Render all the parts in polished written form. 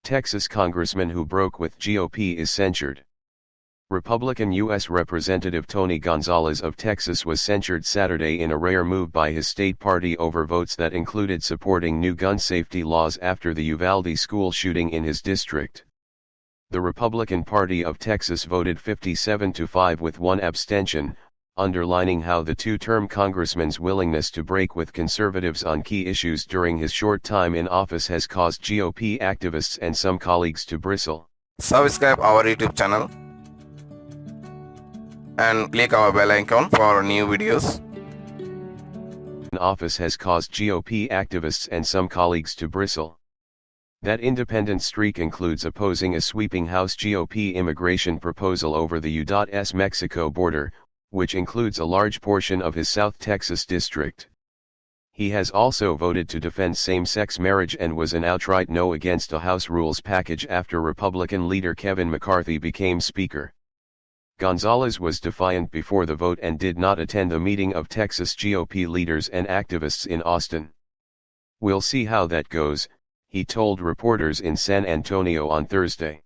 Texas congressman who broke with GOP is censured. Republican U.S. Representative Tony Gonzalez of Texas was censured Saturday in a rare move by his state party over votes that included supporting new gun safety laws after the Uvalde school shooting in his district. The Republican Party of Texas voted 57-5 with one abstention, underlining how the two-term congressman's willingness to break with conservatives on key issues during his short time in office has caused GOP activists and some colleagues to bristle. Subscribe our YouTube channel and click our bell icon for new videos. Office has caused GOP activists and some colleagues to bristle. That independent streak includes opposing a sweeping House GOP immigration proposal over the U.S. Mexico border, which includes a large portion of his South Texas district. He has also voted to defend same-sex marriage and was an outright no against a House rules package after Republican leader Kevin McCarthy became Speaker. Gonzalez was defiant before the vote and did not attend the meeting of Texas GOP leaders and activists in Austin. "We'll see how that goes," he told reporters in San Antonio on Thursday.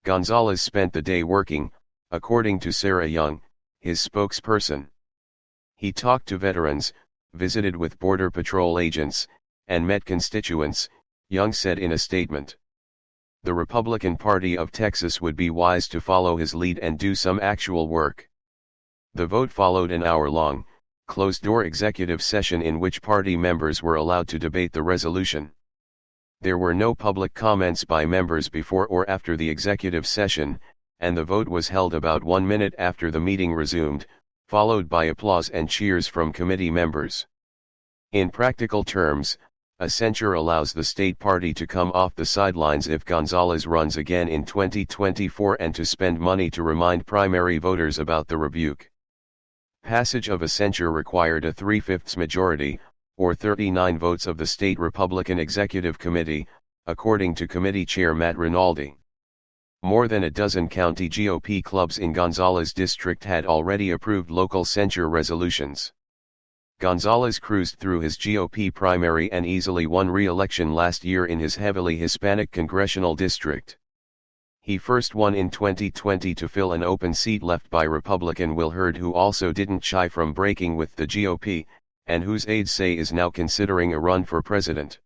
Gonzalez spent the day working, according to Sarah Young, his spokesperson. He talked to veterans, visited with Border Patrol agents, and met constituents, Young said in a statement. The Republican Party of Texas would be wise to follow his lead and do some actual work. The vote followed an hour-long, closed-door executive session in which party members were allowed to debate the resolution. There were no public comments by members before or after the executive session, and the vote was held about 1 minute after the meeting resumed, followed by applause and cheers from committee members. In practical terms, a censure allows the state party to come off the sidelines if Gonzalez runs again in 2024 and to spend money to remind primary voters about the rebuke. Passage of a censure required a 3/5 majority, or 39 votes of the state Republican Executive Committee, according to committee chair Matt Rinaldi. More than a dozen county GOP clubs in Gonzalez district had already approved local censure resolutions. Gonzalez cruised through his GOP primary and easily won re-election last year in his heavily Hispanic congressional district. He first won in 2020 to fill an open seat left by Republican Will Hurd, who also didn't shy from breaking with the GOP, and whose aides say is now considering a run for president.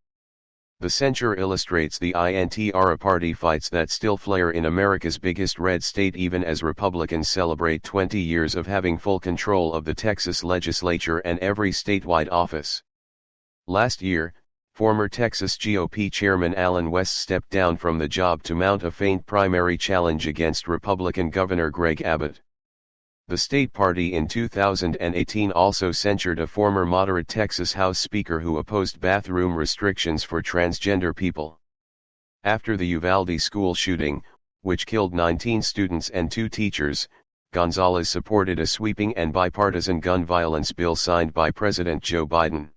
The censure illustrates the intra-party fights that still flare in America's biggest red state even as Republicans celebrate 20 years of having full control of the Texas legislature and every statewide office. Last year, former Texas GOP Chairman Allen West stepped down from the job to mount a faint primary challenge against Republican Governor Greg Abbott. The state party in 2018 also censured a former moderate Texas House Speaker who opposed bathroom restrictions for transgender people. After the Uvalde school shooting, which killed 19 students and 2 teachers, Gonzalez supported a sweeping and bipartisan gun violence bill signed by President Joe Biden.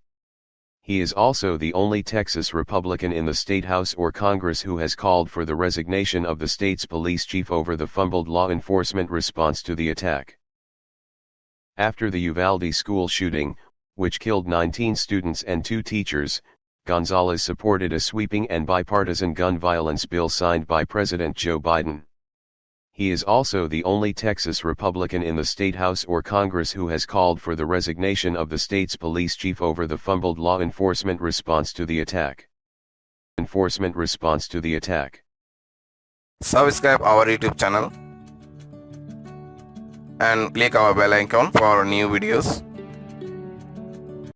He is also the only Texas Republican in the state House or Congress who has called for the resignation of the state's police chief over the fumbled law enforcement response to the attack. After the Uvalde school shooting, which killed 19 students and 2 teachers, Gonzalez supported a sweeping and bipartisan gun violence bill signed by President Joe Biden. He is also the only Texas Republican in the state House or Congress who has called for the resignation of the state's police chief over the fumbled law enforcement response to the attack. Subscribe our YouTube channel and click our bell icon for new videos.